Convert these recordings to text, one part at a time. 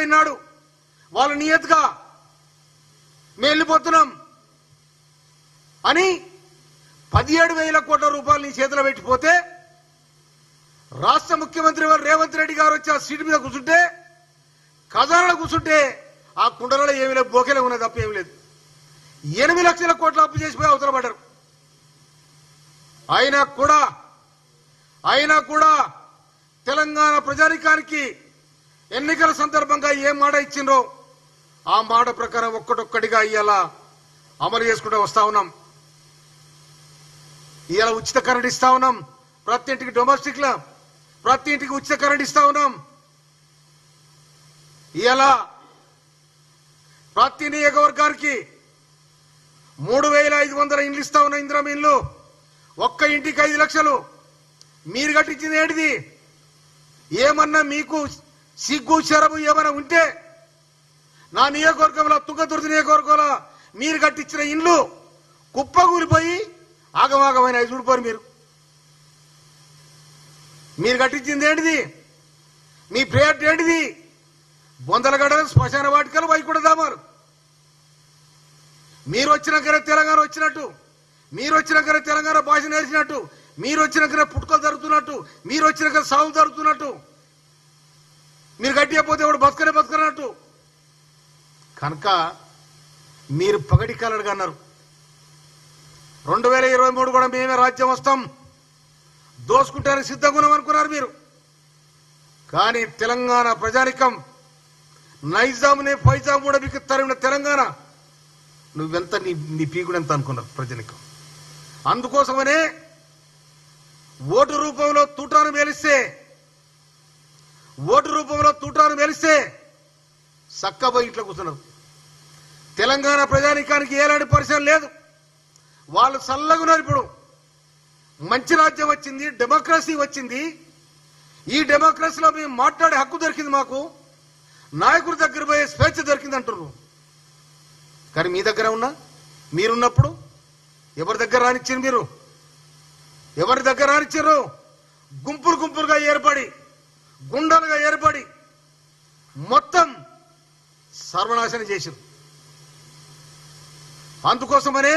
అయినాడు వాళ్ళ నియతగా మేము వెళ్ళిపోతున్నాం అని 17,000 కోట్ల రూపాయలు నీ చేతిలో పెట్టిపోతే రాష్ట్ర ముఖ్యమంత్రి వారు రేవంత్ రెడ్డి గారు వచ్చి ఆ సీటు మీద కూర్చుంటే ఖజానాలో కూర్చుంటే ఆ కుండలలో ఏమీ లేదు, బోకేలే ఉన్నది తప్ప ఏమీ లేదు. 8 లక్షల కోట్ల అప్పు చేసిపోయి అవతల పడ్డారు. అయినా కూడా తెలంగాణ ప్రజానికానికి ఎన్నికల సందర్భంగా ఏ మాట ఇచ్చిండ్రో ఆ మాట ప్రకారం ఒక్కటొక్కటిగా ఇవాళ అమలు చేసుకుంటూ వస్తా ఉన్నాం. ఇవాళ ఉచిత కరెంట్ ఇస్తా ఉన్నాం. ప్రతి ఇంటికి డొమెస్టిక్ లో ప్రతి ఇంటికి ఉచిత కరెంట్ ఇస్తా ఉన్నాం. ఇవాళ ప్రతి నియోజకవర్గానికి 3,500 ఇండ్లు ఇస్తా ఉన్న ఇందిరమ్మ ఇండ్లు. ఒక్క ఇంటికి 5 లక్షలు. మీరు కట్టించింది ఏంటిది? ఏమన్నా మీకు సిగ్గు శరము ఏమైనా ఉంటే నా నియోజకవర్గంలో తుంగతుర్తి నియోజకవర్గంలో మీరు కట్టించిన ఇండ్లు కుప్పగూలిపోయి ఆగమాగమైన చూడిపోరు. మీరు కట్టించింది ఏంటిది? మీ ప్రేట్ ఏంటిది? బొందలగడ శ్మశాన వాటికలు వైకుంఠ ధామాలు. మీరు వచ్చినాకనే తెలంగాణ వచ్చినట్టు, మీరు వచ్చినాకనే తెలంగాణ భాష నేర్చినట్టు, మీరు వచ్చినాకనే పుట్టుకలు జరుగుతున్నట్టు, మీరు వచ్చినాకనే సాగు జరుగుతున్నట్టు, మీరు గట్టిపోతే ఎవడు బతకనట్టు. కనుక మీరు పగటి కలడుగా అన్నారు. 2023 కూడా మేమే రాజ్యం వస్తాం, దోసుకుంటానికి సిద్ధంగా ఉన్నాం అనుకున్నారు మీరు. కానీ తెలంగాణ ప్రజానికం నైజామునే ఫైజాం కూడా మీకు తరిమిన తెలంగాణ నువ్వెంత నీ పీకుడెంత అనుకున్నారు ప్రజానికం. అందుకోసమనే ఓటు రూపంలో తూటాను మేలిస్తే సక్కబోయి ఇంట్లో కూర్చున్నారు. తెలంగాణ ప్రజానికానికి ఎలాంటి పరిచయం లేదు. వాళ్ళు చల్లగున్నారు. ఇప్పుడు మంచి రాజ్యం వచ్చింది, డెమోక్రసీ వచ్చింది. ఈ డెమోక్రసీలో మేము మాట్లాడే హక్కు దొరికింది, మాకు నాయకుడి దగ్గర పోయే స్వేచ్ఛ దొరికింది అంటున్నారు. కానీ మీ దగ్గర మీరున్నప్పుడు ఎవరి దగ్గర రానిచ్చారు? మీరు ఎవరి దగ్గర రానిచ్చారు? గుంపులుగా ఏర్పడి, గుండాలుగా ఏర్పడి మొత్తం సర్వనాశనం చేశారు. అందుకోసమనే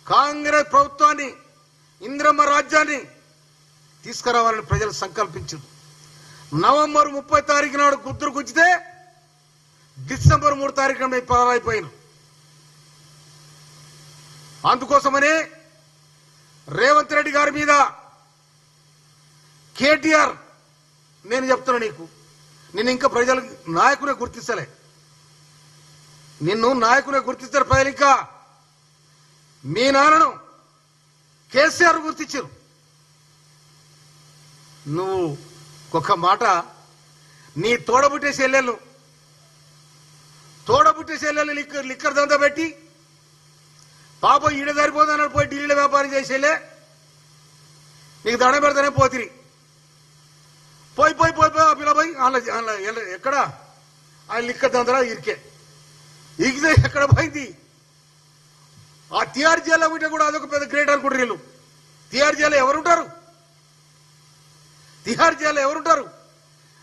కాంగ్రెస్ ప్రభుత్వాన్ని, ఇందిరమ్మ రాజ్యాన్ని తీసుకురావాలని ప్రజలు సంకల్పించారు. నవంబర్ 30 తారీఖు నాడు గుర్తులు గుంచితే డిసెంబర్ 3 తారీఖు నాడు పరారైపోయారు. అందుకోసమనే రేవంత్ రెడ్డి గారి మీద కేటీఆర్, నేను చెప్తున్నా నీకు, నేను ఇంకా ప్రజలు నాయకునే గుర్తిస్తలే. నిన్ను నాయకునే గుర్తిస్తారు ప్రజలు. ఇంకా మీ నాన్నను కేసీఆర్ గుర్తించారు. నువ్వు ఒక మాట, నీ తోడబుట్టే చెల్లెళ్ళు లిక్కర్ దందా పెట్టి పాపం ఈడ సరిపోదన్నాడు, పోయి ఢిల్లీలో వ్యాపారం చేసేలే నీకు దండం పెడతానే పోతిరి. పోయి ఆ పిల్లపోయి ఎక్కడ ఆ లిక్కర్ దందరా ఇరికితే ఎక్కడ పోయింది? ఆ తిహార్ జైల్లో ఉంటే కూడా అదొక పెద్ద గ్రేట్ అనుకుంటారు వీళ్ళు. తిహార్ జైల్లో ఎవరుంటారు?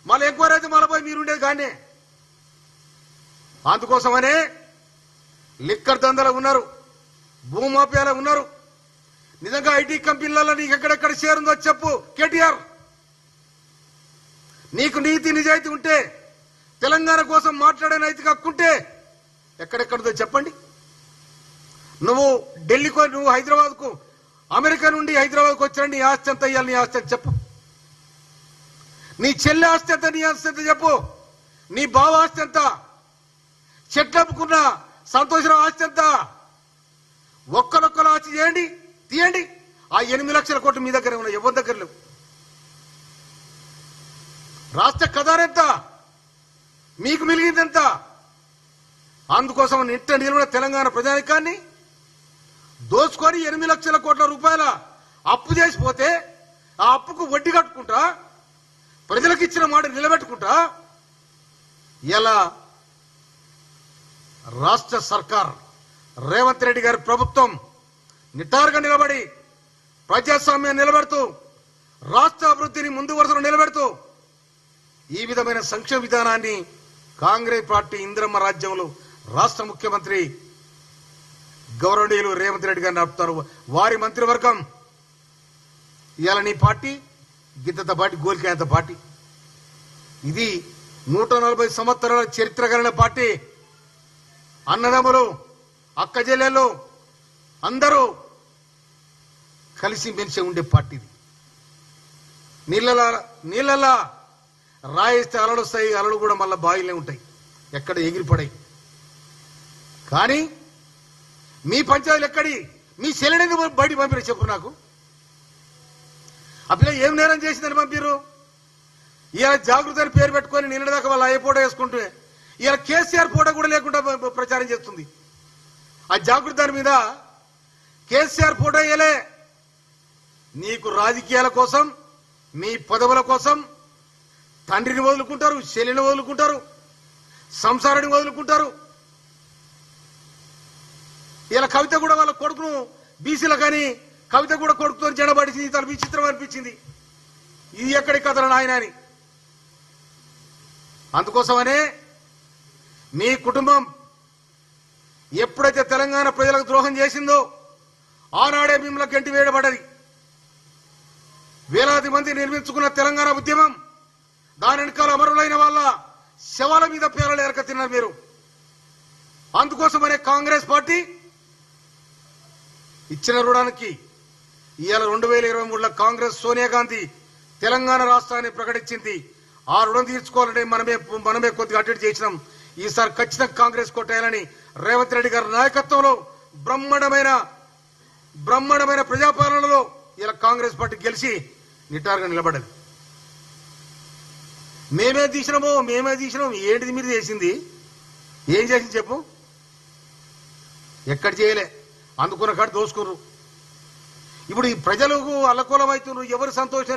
మళ్ళీ ఎంక్వైరీ అయితే మళ్ళీ పోయి మీరుండేది కానీ. అందుకోసమనే లిక్కర్ దందలో ఉన్నారు, భూమాఫియాలో ఉన్నారు. నిజంగా ఐటీ కంపెనీలలో నీకు ఎక్కడెక్కడ షేర్ ఉందో చెప్పు కేటీఆర్. నీకు నీతి నిజాయితీ ఉంటే, తెలంగాణ కోసం మాట్లాడే నైతిక హక్కుంటే ఎక్కడెక్కడదో చెప్పండి. నువ్వు ఢిల్లీకో, నువ్వు హైదరాబాద్కు, అమెరికా నుండి హైదరాబాద్కు వచ్చాడు, నీ ఆస్తి ఎంత ఇవ్వాలి? నీ ఆస్తి ఎంత చెప్పు. నీ చెల్లె ఆస్తి ఎంత? నీ ఆస్తి ఎంత చెప్పు. నీ బావ ఆస్తి ఎంత? చెట్లప్పుకున్న సంతోషరావు ఆస్తి ఎంత? ఒక్కరొక్కరు ఆస్తి తీయండి. ఆ 8 లక్షల కోట్లు మీ దగ్గర ఉన్నాయి, ఎవరి దగ్గర లేవు. రాష్ట్ర ఖజానెంత? మీకు మిలిగిందెంత? అందుకోసం నిలబడిన తెలంగాణ ప్రజానికాన్ని దోచుకొని 8 లక్షల కోట్ల రూపాయల అప్పు చేసిపోతే ఆ అప్పుకు వడ్డీ కట్టుకుంటా, ప్రజలకు ఇచ్చిన మాట నిలబెట్టుకుంటా, ఇలా రాష్ట్ర సర్కార్ రేవంత్ రెడ్డి గారి ప్రభుత్వం నిటారుగా నిలబడి ప్రజాస్వామ్యాన్ని నిలబెడుతూ, రాష్ట్ర అభివృద్ధిని ముందు వరుసలో నిలబెడుతూ ఈ విధమైన సంక్షేమ విధానాన్ని కాంగ్రెస్ పార్టీ ఇందిరమ్మ రాజ్యంలో రాష్ట్ర ముఖ్యమంత్రి గౌరవనీయులు రేవంత్ రెడ్డి గారిని నడుపుతారు. వారి మంత్రివర్గం ఇవాళ నీ పార్టీ గిద్దత పార్టీ గోల్కేంత పార్టీ. ఇది 140 సంవత్సరాల చరిత్ర కలిగిన పార్టీ. అన్నదమ్ములు అక్క చెల్లెళ్ళు అందరూ కలిసి మెలిసి ఉండే పార్టీ. నీళ్ళలా రాయిస్తే అలలు వస్తాయి, అలలు కూడా మళ్ళీ బాయిలే ఉంటాయి, ఎక్కడ ఎగిరిపడాయి. కానీ మీ పంచాయతీలు ఎక్కడి, మీ చెల్లెని బయటికి పంపిరు చెప్పు నాకు. ఆ పిల్ల ఏం నేరం చేసిందని పంపిరు? ఇవాళ జాగృతి అని పేరు పెట్టుకొని నిన్న దాకా వాళ్ళు అయ్యే ఫోటో వేసుకుంటే ఇవాళ కేసీఆర్ ఫోటో కూడా లేకుండా ప్రచారం చేస్తుంది. ఆ జాగృతి దాని మీద కేసీఆర్ ఫోటో వేయలే. నీకు రాజకీయాల కోసం, మీ పదవుల కోసం తండ్రిని వదులుకుంటారు, చెల్లిని వదులుకుంటారు, సంసారాన్ని వదులుకుంటారు. ఇలా కవిత కూడా వాళ్ళ కొడుకును బీసీలో కానీ కవిత కూడా కొడుకుతో జడబడిచింది. తన విచిత్రం అనిపించింది. ఇది ఎక్కడి కథలు నాయన అని. అందుకోసమనే మీ కుటుంబం ఎప్పుడైతే తెలంగాణ ప్రజలకు ద్రోహం చేసిందో ఆనాడే మిమ్మల్ని గంటి వేయబడ్డది. వేలాది మంది నిర్మించుకున్న తెలంగాణ ఉద్యమం, దాని వెనకాల అమరులైన వాళ్ళ శవాల మీద పేర్లు ఎరక తిన్నారు మీరు. అందుకోసమనే కాంగ్రెస్ పార్టీ ఇచ్చిన రుణానికి ఇవాళ 2023లో కాంగ్రెస్ సోనియా గాంధీ తెలంగాణ రాష్ట్రాన్ని ప్రకటించింది. ఆ రుణం తీర్చుకోవాలంటే మనమే కొద్దిగా అటు చేసినాం. ఈసారి ఖచ్చితంగా కాంగ్రెస్ కొట్టేయాలని రేవంత్ రెడ్డి గారి నాయకత్వంలో బ్రహ్మాండమైన ప్రజాపాలనలో ఇలా కాంగ్రెస్ పార్టీ గెలిచి నిటారుగా నిలబడ్డది. మేమే తీసినాం. ఏంటిది మీరు చేసింది? ఏం చేసింది చెప్పు? ఎక్కడ చేయలే. అందుకున్న కాడ దోసుకుర్రు. ఇప్పుడు ఈ ప్రజలకు అల్లకూలం అవుతున్నారు. ఎవరు సంతోషం